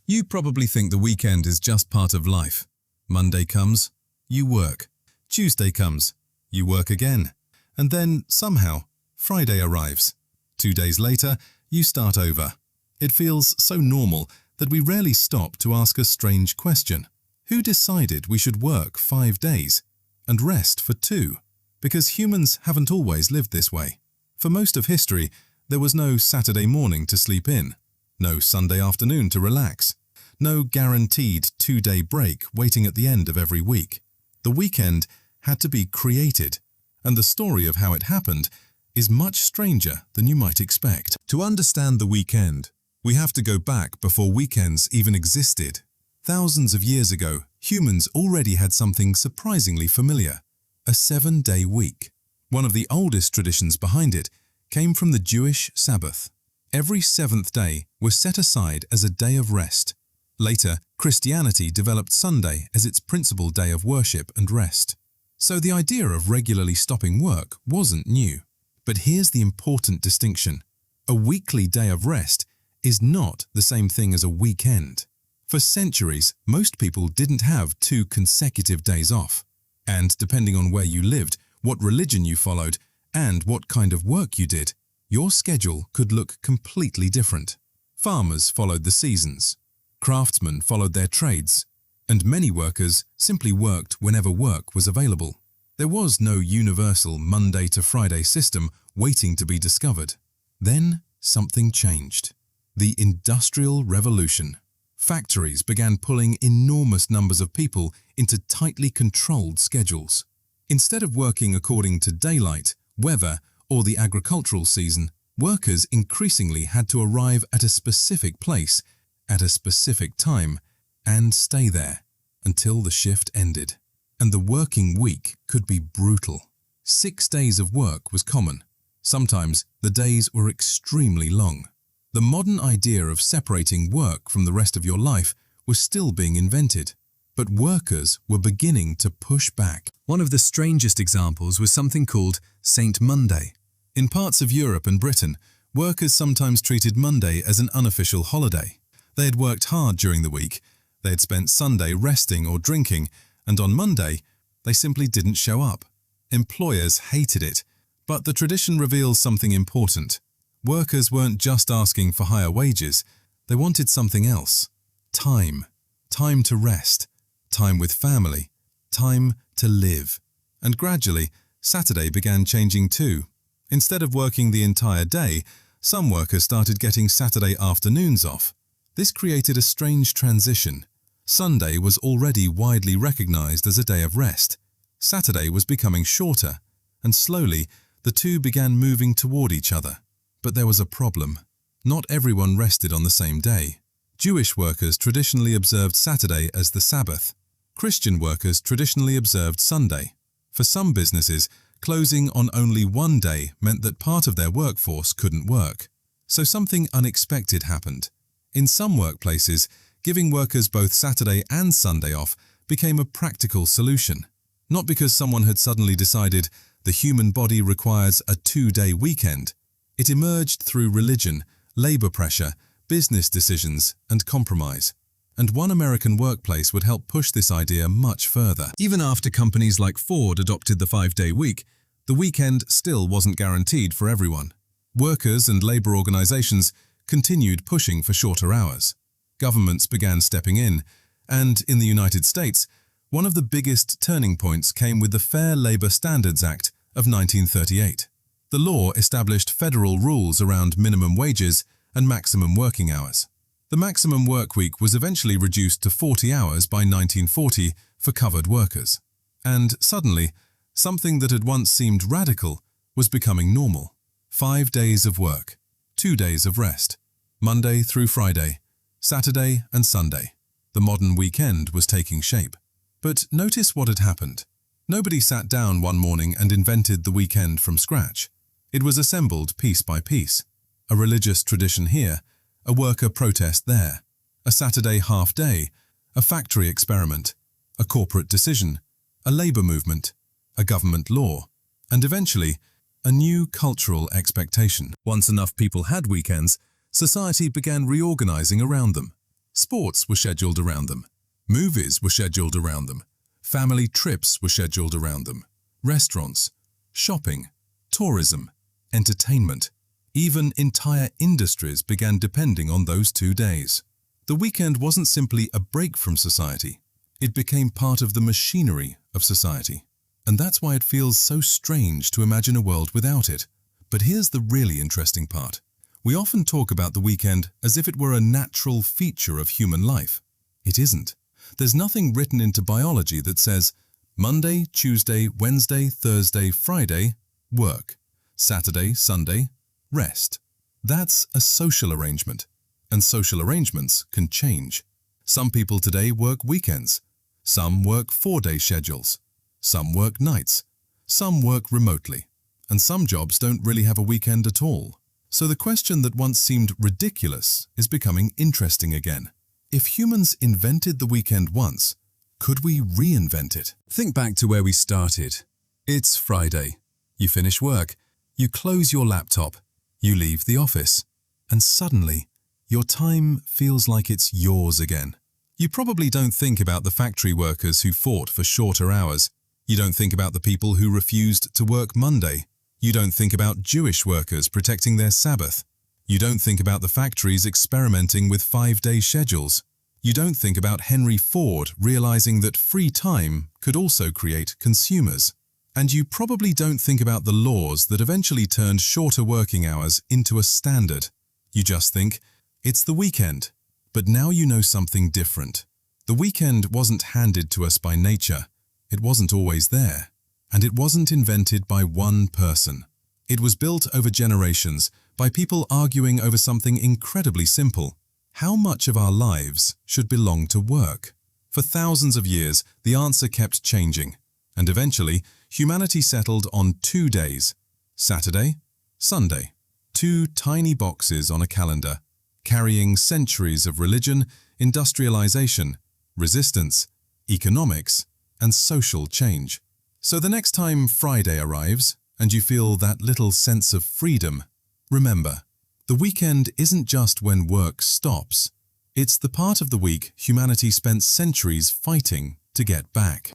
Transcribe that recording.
You probably think the weekend is just part of life. Monday comes, you work. Tuesday comes, you work again. And then, somehow, Friday arrives. 2 days later, you start over. It feels so normal that we rarely stop to ask a strange question. Who decided we should work 5 days and rest for 2? Because humans haven't always lived this way. For most of history, there was no Saturday morning to sleep in, no Sunday afternoon to relax, no guaranteed 2-day break waiting at the end of every week. The weekend had to be created, and the story of how it happened is much stranger than you might expect. To understand the weekend, we have to go back before weekends even existed. Thousands of years ago, humans already had something surprisingly familiar: a 7-day week. One of the oldest traditions behind it came from the Jewish Sabbath. Every 7th day was set aside as a day of rest. Later, Christianity developed Sunday as its principal day of worship and rest. So the idea of regularly stopping work wasn't new. But here's the important distinction. A weekly day of rest is not the same thing as a weekend. For centuries, most people didn't have 2 consecutive days off. And depending on where you lived, what religion you followed, and what kind of work you did, your schedule could look completely different. Farmers followed the seasons. Craftsmen followed their trades. And many workers simply worked whenever work was available. There was no universal Monday to Friday system waiting to be discovered. Then something changed. The Industrial Revolution. Factories began pulling enormous numbers of people into tightly controlled schedules. Instead of working according to daylight, weather, or the agricultural season, workers increasingly had to arrive at a specific place, at a specific time, and stay there until the shift ended. And the working week could be brutal. 6 days of work was common. Sometimes the days were extremely long. The modern idea of separating work from the rest of your life was still being invented, but workers were beginning to push back. One of the strangest examples was something called Saint Monday. In parts of Europe and Britain, workers sometimes treated Monday as an unofficial holiday. They had worked hard during the week, they had spent Sunday resting or drinking, and on Monday, they simply didn't show up. Employers hated it, but the tradition reveals something important. Workers weren't just asking for higher wages, they wanted something else. Time. Time to rest. Time with family. Time to live. And gradually, Saturday began changing too. Instead of working the entire day, some workers started getting Saturday afternoons off. This created a strange transition. Sunday was already widely recognized as a day of rest. Saturday was becoming shorter, and slowly the two began moving toward each other. But there was a problem. Not everyone rested on the same day. Jewish workers traditionally observed Saturday as the Sabbath. Christian workers traditionally observed Sunday. For some businesses, closing on only one day meant that part of their workforce couldn't work. So something unexpected happened. In some workplaces, giving workers both Saturday and Sunday off became a practical solution. Not because someone had suddenly decided the human body requires a 2-day weekend. It emerged through religion, labor pressure, business decisions, and compromise. And one American workplace would help push this idea much further. Even after companies like Ford adopted the 5-day week, the weekend still wasn't guaranteed for everyone. Workers and labor organizations continued pushing for shorter hours. Governments began stepping in, and in the United States, one of the biggest turning points came with the Fair Labor Standards Act of 1938. The law established federal rules around minimum wages and maximum working hours. The maximum work week was eventually reduced to 40 hours by 1940 for covered workers. And suddenly, something that had once seemed radical was becoming normal. 5 days of work, 2 days of rest, Monday through Friday, Saturday and Sunday. The modern weekend was taking shape. But notice what had happened. Nobody sat down one morning and invented the weekend from scratch. It was assembled piece by piece. A religious tradition here, a worker protest there, a Saturday half-day, a factory experiment, a corporate decision, a labor movement, a government law, and eventually, a new cultural expectation. Once enough people had weekends, society began reorganizing around them. Sports were scheduled around them. Movies were scheduled around them. Family trips were scheduled around them. Restaurants, shopping, tourism, entertainment, even entire industries began depending on those 2 days. The weekend wasn't simply a break from society. It became part of the machinery of society. And that's why it feels so strange to imagine a world without it. But here's the really interesting part. We often talk about the weekend as if it were a natural feature of human life. It isn't. There's nothing written into biology that says Monday, Tuesday, Wednesday, Thursday, Friday, work. Saturday, Sunday, rest. That's a social arrangement. And social arrangements can change. Some people today work weekends. Some work 4-day schedules. Some work nights. Some work remotely. And some jobs don't really have a weekend at all. So the question that once seemed ridiculous is becoming interesting again. If humans invented the weekend once, could we reinvent it? Think back to where we started. It's Friday. You finish work. You close your laptop. You leave the office. And suddenly, your time feels like it's yours again. You probably don't think about the factory workers who fought for shorter hours. You don't think about the people who refused to work Monday. You don't think about Jewish workers protecting their Sabbath. You don't think about the factories experimenting with 5-day schedules. You don't think about Henry Ford realizing that free time could also create consumers. And you probably don't think about the laws that eventually turned shorter working hours into a standard. You just think, it's the weekend. But now you know something different. The weekend wasn't handed to us by nature. It wasn't always there. And it wasn't invented by one person. It was built over generations by people arguing over something incredibly simple. How much of our lives should belong to work? For thousands of years, the answer kept changing. And eventually, humanity settled on 2 days. Saturday, Sunday. 2 tiny boxes on a calendar, carrying centuries of religion, industrialization, resistance, economics, and social change. So the next time Friday arrives and you feel that little sense of freedom, remember, the weekend isn't just when work stops. It's the part of the week humanity spent centuries fighting to get back.